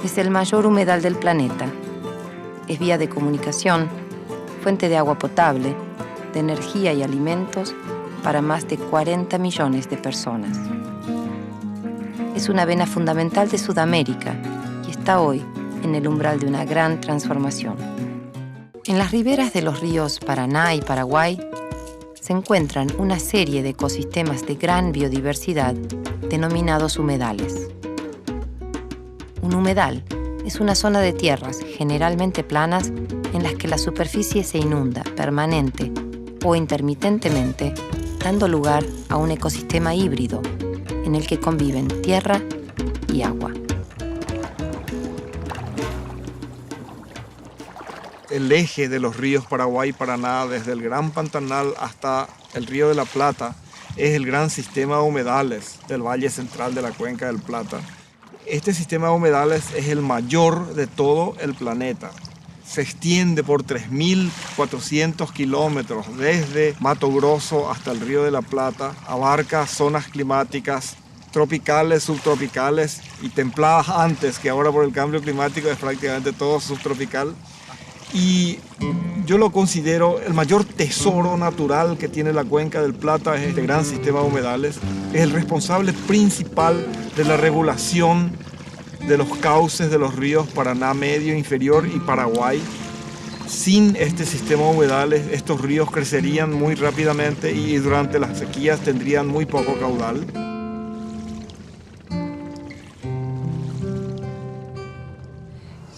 Es el mayor humedal del planeta. Es vía de comunicación, fuente de agua potable, de energía y alimentos para más de 40 millones de personas. Es una vena fundamental de Sudamérica y está hoy en el umbral de una gran transformación. En las riberas de los ríos Paraná y Paraguay se encuentran una serie de ecosistemas de gran biodiversidad denominados humedales. Un humedal es una zona de tierras generalmente planas en las que la superficie se inunda permanente o intermitentemente, dando lugar a un ecosistema híbrido en el que conviven tierra y agua. El eje de los ríos Paraguay y Paraná, desde el Gran Pantanal hasta el Río de la Plata, es el gran sistema de humedales del Valle Central de la Cuenca del Plata. Este sistema de humedales es el mayor de todo el planeta. Se extiende por 3.400 kilómetros desde Mato Grosso hasta el Río de la Plata. Abarca zonas climáticas tropicales, subtropicales y templadas antes, que ahora por el cambio climático es prácticamente todo subtropical. Y yo lo considero el mayor tesoro natural que tiene la Cuenca del Plata, es este gran sistema de humedales. Es el responsable principal de la regulación de los cauces de los ríos Paraná Medio, Inferior y Paraguay. Sin este sistema de humedales, estos ríos crecerían muy rápidamente y durante las sequías tendrían muy poco caudal.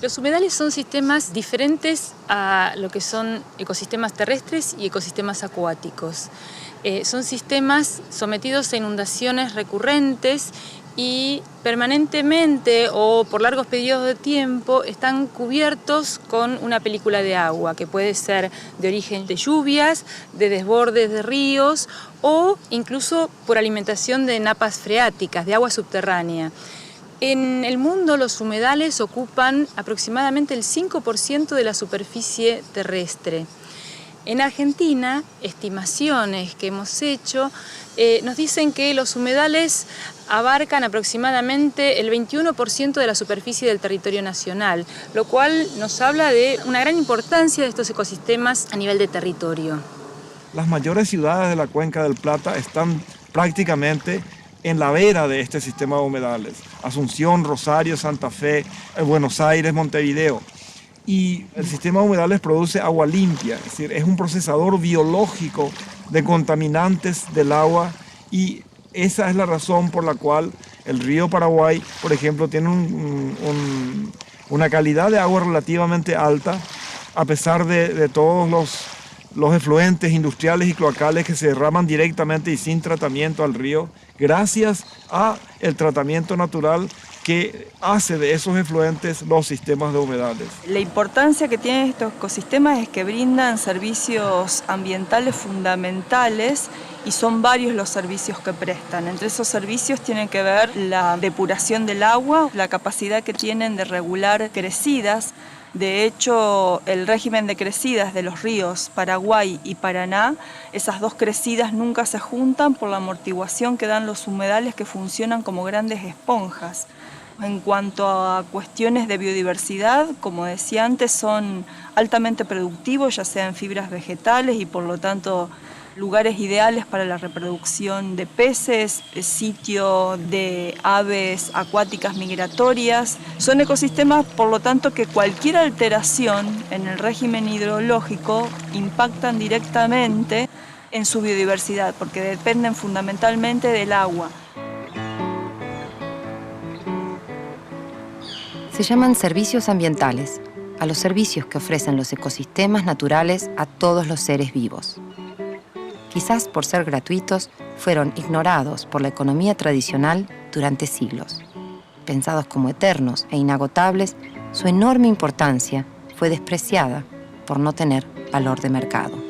Los humedales son sistemas diferentes a lo que son ecosistemas terrestres y ecosistemas acuáticos. Son sistemas sometidos a inundaciones recurrentes y permanentemente o por largos periodos de tiempo están cubiertos con una película de agua que puede ser de origen de lluvias, de desbordes de ríos o incluso por alimentación de napas freáticas, de agua subterránea. En el mundo los humedales ocupan aproximadamente el 5% de la superficie terrestre. En Argentina, estimaciones que hemos hecho nos dicen que los humedales abarcan aproximadamente el 21% de la superficie del territorio nacional, lo cual nos habla de una gran importancia de estos ecosistemas a nivel de territorio. Las mayores ciudades de la Cuenca del Plata están prácticamente en la vera de este sistema de humedales. Asunción, Rosario, Santa Fe, Buenos Aires, Montevideo. Y el sistema de humedales produce agua limpia, es decir, es un procesador biológico de contaminantes del agua y esa es la razón por la cual el río Paraguay, por ejemplo, tiene una calidad de agua relativamente alta a pesar de todos los efluentes industriales y cloacales que se derraman directamente y sin tratamiento al río, gracias al tratamiento natural que hace de esos efluentes los sistemas de humedales. La importancia que tienen estos ecosistemas es que brindan servicios ambientales fundamentales y son varios los servicios que prestan. Entre esos servicios tienen que ver la depuración del agua, la capacidad que tienen de regular crecidas. De hecho, el régimen de crecidas de los ríos Paraguay y Paraná, esas dos crecidas nunca se juntan por la amortiguación que dan los humedales que funcionan como grandes esponjas. En cuanto a cuestiones de biodiversidad, como decía antes, son altamente productivos, ya sea en fibras vegetales y por lo tanto lugares ideales para la reproducción de peces, sitio de aves acuáticas migratorias. Son ecosistemas, por lo tanto, que cualquier alteración en el régimen hidrológico impactan directamente en su biodiversidad, porque dependen fundamentalmente del agua. Se llaman servicios ambientales a los servicios que ofrecen los ecosistemas naturales a todos los seres vivos. Quizás por ser gratuitos, fueron ignorados por la economía tradicional durante siglos. Pensados como eternos e inagotables, su enorme importancia fue despreciada por no tener valor de mercado.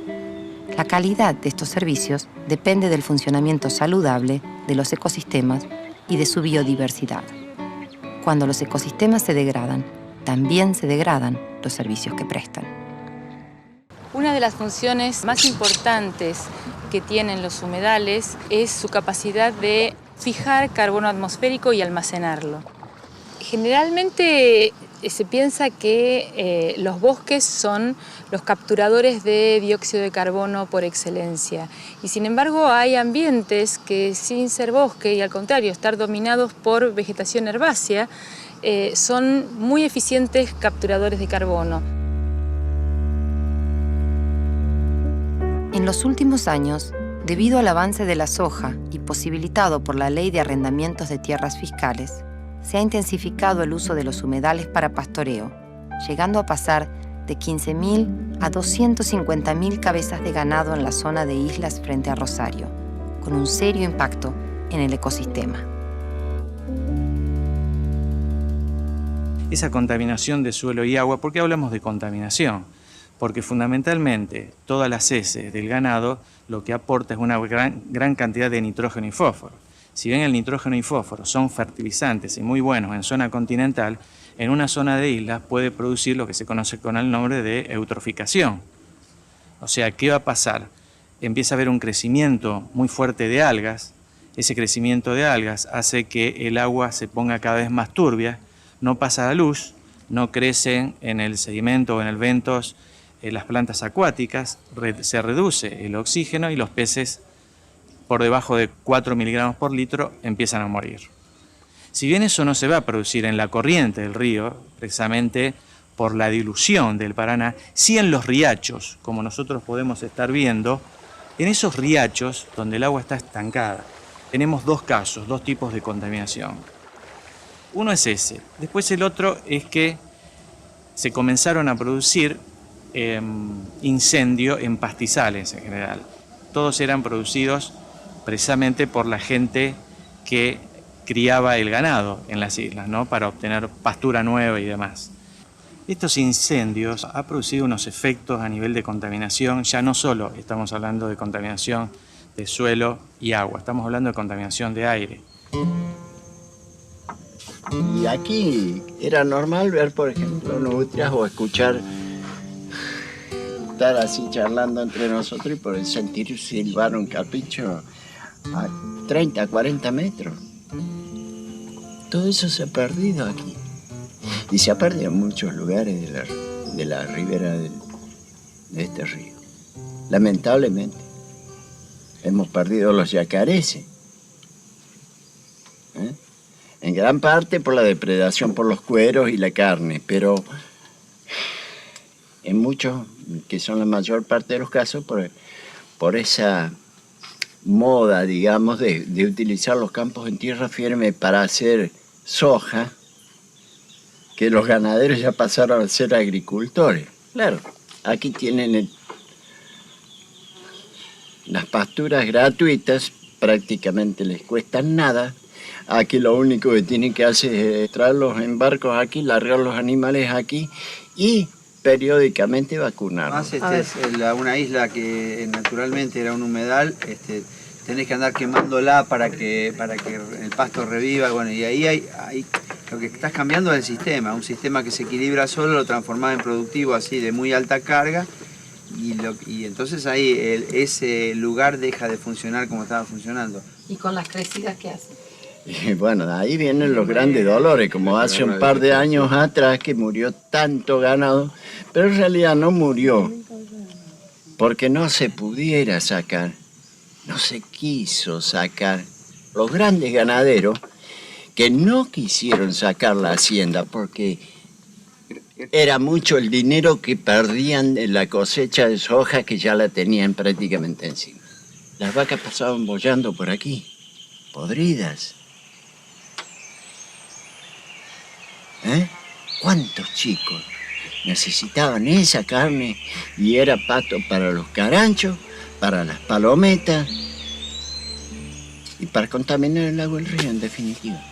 La calidad de estos servicios depende del funcionamiento saludable de los ecosistemas y de su biodiversidad. Cuando los ecosistemas se degradan, también se degradan los servicios que prestan. Una de las funciones más importantes que tienen los humedales es su capacidad de fijar carbono atmosférico y almacenarlo. Generalmente se piensa que los bosques son los capturadores de dióxido de carbono por excelencia. Y sin embargo hay ambientes que sin ser bosque y al contrario estar dominados por vegetación herbácea, son muy eficientes capturadores de carbono. En los últimos años, debido al avance de la soja y posibilitado por la Ley de Arrendamientos de Tierras Fiscales, se ha intensificado el uso de los humedales para pastoreo, llegando a pasar de 15.000 a 250.000 cabezas de ganado en la zona de islas frente a Rosario, con un serio impacto en el ecosistema. Esa contaminación de suelo y agua, ¿por qué hablamos de contaminación? Porque fundamentalmente todas las heces del ganado lo que aporta es una gran cantidad de nitrógeno y fósforo. Si bien el nitrógeno y fósforo son fertilizantes y muy buenos en zona continental, en una zona de islas puede producir lo que se conoce con el nombre de eutroficación. O sea, ¿qué va a pasar? Empieza a haber un crecimiento muy fuerte de algas. Ese crecimiento de algas hace que el agua se ponga cada vez más turbia, no pasa la luz, no crecen en el sedimento o en el ventos las plantas acuáticas, se reduce el oxígeno y los peces por debajo de 4 miligramos por litro empiezan a morir. Si bien eso no se va a producir en la corriente del río, precisamente por la dilución del Paraná, sí en los riachos, como nosotros podemos estar viendo, en esos riachos donde el agua está estancada, tenemos dos casos, dos tipos de contaminación. Uno es ese, después el otro es que se comenzaron a producir incendios en pastizales en general. Todos eran producidos precisamente por la gente que criaba el ganado en las islas, ¿no? Para obtener pastura nueva y demás. Estos incendios han producido unos efectos a nivel de contaminación, ya no solo estamos hablando de contaminación de suelo y agua, estamos hablando de contaminación de aire. Y aquí era normal ver, por ejemplo, nutrias o escuchar, estar así charlando entre nosotros y por sentir silbar un capricho a 30, 40 metros. Todo eso se ha perdido aquí. Y se ha perdido en muchos lugares de la ribera de este río. Lamentablemente. Hemos perdido los yacareses. En gran parte por la depredación por los cueros y la carne, pero en muchos, que son la mayor parte de los casos, por esa moda, digamos, de utilizar los campos en tierra firme para hacer soja, que los ganaderos ya pasaron a ser agricultores. Claro, aquí tienen las pasturas gratuitas, prácticamente les cuestan nada. Aquí lo único que tienen que hacer es traerlos en barcos aquí, largar los animales aquí y periódicamente vacunarlos. Además, es una isla que naturalmente era un humedal, tenés que andar quemándola para que el pasto reviva, bueno, y ahí hay lo que estás cambiando es el sistema, un sistema que se equilibra solo, lo transformás en productivo así de muy alta carga, y entonces ahí ese lugar deja de funcionar como estaba funcionando. ¿Y con las crecidas qué hacen? Y bueno, ahí vienen los grandes dolores, como hace un par de años atrás que murió tanto ganado, pero en realidad no murió, porque no se pudiera sacar, no se quiso sacar. Los grandes ganaderos que no quisieron sacar la hacienda porque era mucho el dinero que perdían en la cosecha de soja que ya la tenían prácticamente encima. Las vacas pasaban boyando por aquí, podridas. ¿Cuántos chicos necesitaban esa carne y era pasto para los caranchos, para las palometas y para contaminar el agua del río en definitiva?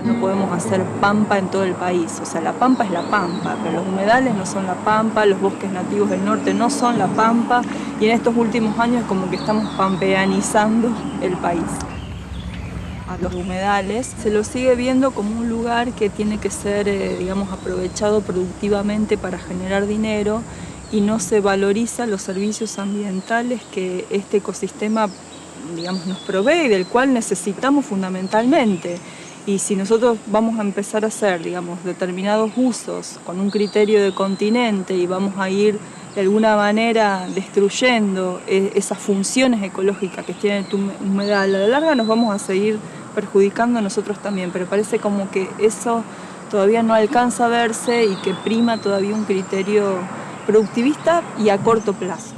no podemos hacer pampa en todo el país. O sea, la pampa es la pampa, pero los humedales no son la pampa, los bosques nativos del norte no son la pampa, y en estos últimos años como que estamos pampeanizando el país. A los humedales se los sigue viendo como un lugar que tiene que ser, digamos, aprovechado productivamente para generar dinero, y no se valoriza los servicios ambientales que este ecosistema, digamos, nos provee y del cual necesitamos fundamentalmente. Y si nosotros vamos a empezar a hacer, digamos, determinados usos con un criterio de continente y vamos a ir de alguna manera destruyendo esas funciones ecológicas que tiene el humedal, a la larga nos vamos a seguir perjudicando a nosotros también, pero parece como que eso todavía no alcanza a verse y que prima todavía un criterio productivista y a corto plazo.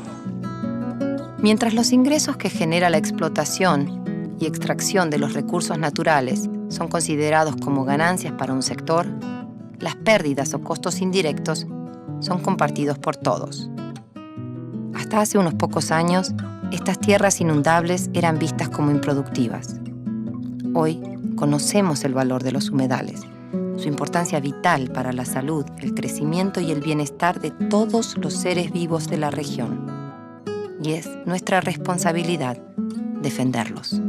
Mientras los ingresos que genera la explotación y extracción de los recursos naturales son considerados como ganancias para un sector, las pérdidas o costos indirectos son compartidos por todos. Hasta hace unos pocos años, estas tierras inundables eran vistas como improductivas. Hoy conocemos el valor de los humedales, su importancia vital para la salud, el crecimiento y el bienestar de todos los seres vivos de la región. Y es nuestra responsabilidad defenderlos.